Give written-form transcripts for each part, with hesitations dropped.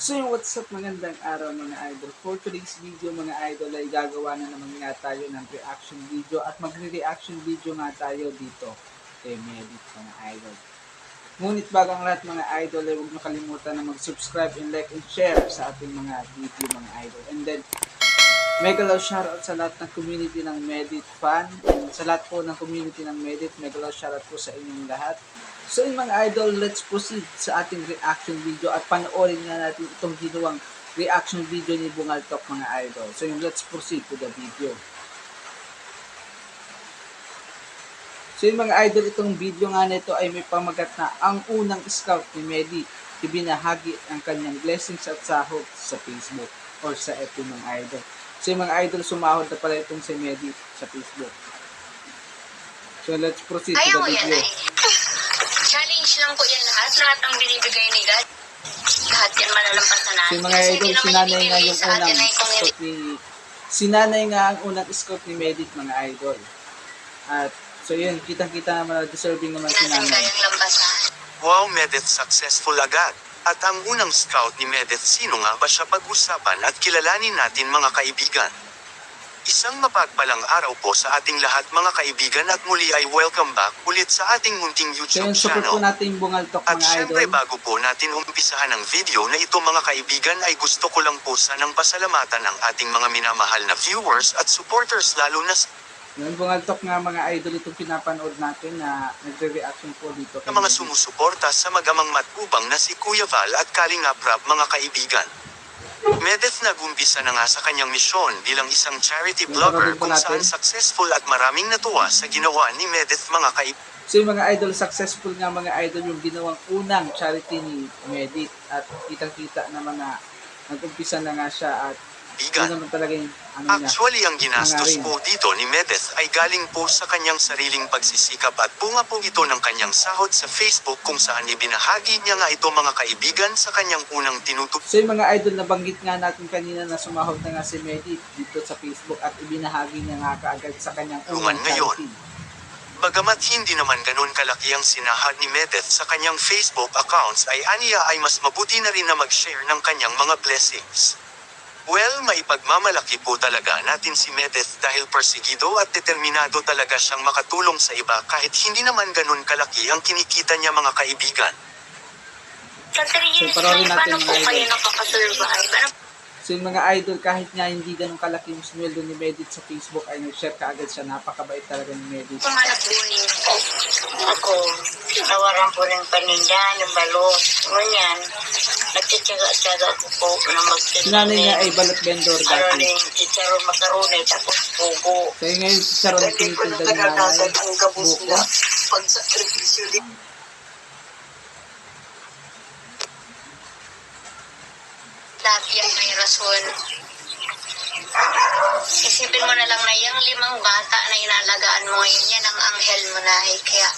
So what's up, magandang araw mga idol. For today's video mga idol ay gagawa na naman nga tayo ng reaction video at magre-reaction video nga tayo dito kay Medit mga idol. Ngunit bago ang lahat mga idol ay huwag makalimutan na mag-subscribe and like and share sa ating mga video mga idol. And then mega love shoutout sa lahat ng community ng Medit fan. And sa lahat po ng community ng Medit, mega love shoutout po sa inyong lahat. So yun mga idol, let's proceed sa ating reaction video at panoorin nga natin itong ginawang reaction video ni Bungaltok mga idol. So yun, let's proceed to the video. So yun mga idol, itong video nga nito ay may pamagat na ang unang scout ni Medit ibinahagi ang kanyang blessings at sahod sa Facebook or sa FB mga idol. So yung mga idol, sumahod na pala itong si Medit sa Facebook. So let's proceed to the video. Challenge lang po yan lahat. Lahat ang binibigay ni God. Lahat yan malalampasan natin. So mga idol, sinanay nga yung unang scout ni... Sinanay nga ang unang scout ni Medit mga idol. At so yun, kitang-kita naman na deserving naman sinanay. Wow, Medit successful agad. At ang unang scout ni Medit, sino nga ba siya pag-usapan at kilalanin natin mga kaibigan? Isang mapagpalang araw po sa ating lahat mga kaibigan at muli ay welcome back ulit sa ating munting YouTube so, channel. Po natin Bungaltok at mga syempre idol. Bago po natin umpisahan ang video na ito mga kaibigan ay gusto ko lang po sanang pasalamatan ang ating mga minamahal na viewers at supporters lalo na sa Yung Bungaltok nga mga idol itong pinapanood natin na nagre-reaction po dito. Mga sumusuporta sa magamang matubang na si Kuya Val at Kalinga Prab mga kaibigan. Medit nag-umpisa na nga sa kanyang misyon bilang isang charity vlogger kung saan successful at maraming natuwa sa ginawa ni Medit mga kaibigan. So yung mga idol, successful nga mga idol yung ginawang unang charity ni Medit at kitang-kita na mga nag-umpisa na nga siya at yun naman talaga yung Actually ang ginastos po dito ni Medeth ay galing po sa kanyang sariling pagsisikap at bunga po ito ng kanyang sahod sa Facebook kung saan ibinahagi niya nga ito mga kaibigan sa kanyang unang tinutup. So yung mga idol, nabanggit nga natin kanina na sumahod na nga si Medit dito sa Facebook at ibinahagi niya nga kaagad sa kanyang unang charity. Bagamat hindi naman ganun kalaki ang sinahad ni Medeth sa kanyang Facebook accounts ay aniya ay mas mabuti na rin na mag-share ng kanyang mga blessings. Well, maipagmamalaki po talaga natin si Medeth dahil persigido at determinado talaga siyang makatulong sa iba kahit hindi naman ganun kalaki ang kinikita niya mga kaibigan. Sa 3 years na, paano po kayo nakakasurvive? So yung mga idol, kahit nga hindi ganun kalaki yung sweldo ni Medit sa Facebook ay nag-share kaagad siya. Napakabait talaga ni Medit. Pumanap buhay ako, tawaran po ng paninda, ng balot. Ngunyan, nagtitsaga-tsaga ko po na magtinda. Sinanay niya ay balot vendor dati. Ano rin, chicharon makaroni, tapos pugo. So yung ngayon, chicharon na tinitinda ni nanay. Buko. Pagsakripisyo din. Lahat yan may rason. Isipin mo na lang na yung 5 bata na inaalagaan mo ngayon, yan ang anghel mo na eh. Kaya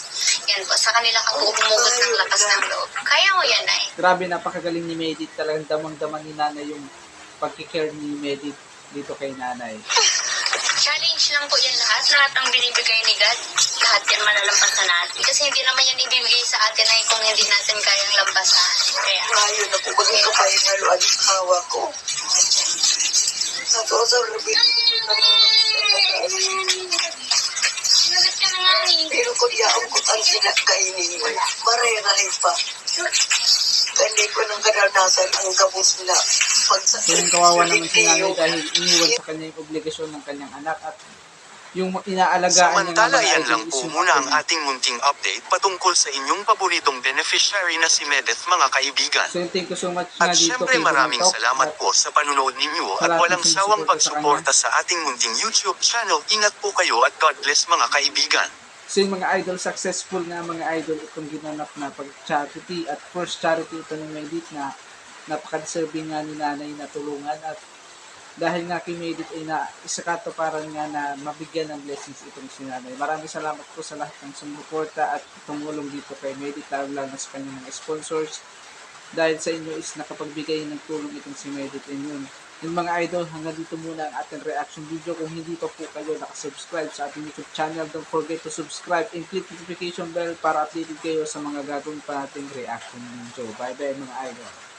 yan po, sa kanila kang umugot ng lakas ng loob. Kaya mo yan eh. Grabe, napakagaling ni Medit. Talagang damang-daman ni nanay yung pagkikare ni Medit dito kay nanay. Challenge lang po yan lahat. Lahat ang binibigay ni God. Lahat yan malalampasan natin. Kasi hindi naman yan ibibigay sa atin ay kung hindi natin kayang lampasan. Kaya ngayon na po bagay ko pa yung haluan ng hawa ko. Pero kung yaong ko ang sinakainin mo, marerahin pa. Hindi ko nang kadanasan ang kabus na So yung kawawa naman si nanay dahil iniwan sa kanya yung obligasyon ng kanyang anak at yung inaalagaan niya Samantala yan lang po muna ang ating munting update patungkol sa inyong paboritong beneficiary na si Medeth mga kaibigan. So thank you so much at nga dito. syempre maraming salamat po sa panunood ninyo at walang sawang pagsuporta sa ating munting YouTube channel. Ingat po kayo at God bless mga kaibigan. So yung mga idol, successful nga mga idol itong ginanap na pag-charity at first charity ito ng Medit na napaka-deserving nga ni nanay na tulungan at dahil nga kay Medit ay isakatuparan nga na mabigyan ng blessings itong si nanay. Maraming salamat po sa lahat ng sumuporta at tumulong dito kay Medit, lalo na sa kanyang mga sponsors. Dahil sa inyo is nakapagbigay ng tulong itong si Medit. And yun, yung mga idol, hanggang dito muna ang ating reaction video. Kung hindi pa po kayo nakasubscribe sa ating YouTube channel, don't forget to subscribe and click notification bell para updated kayo sa mga gagawin pa nating reaction video. Bye bye mga idol.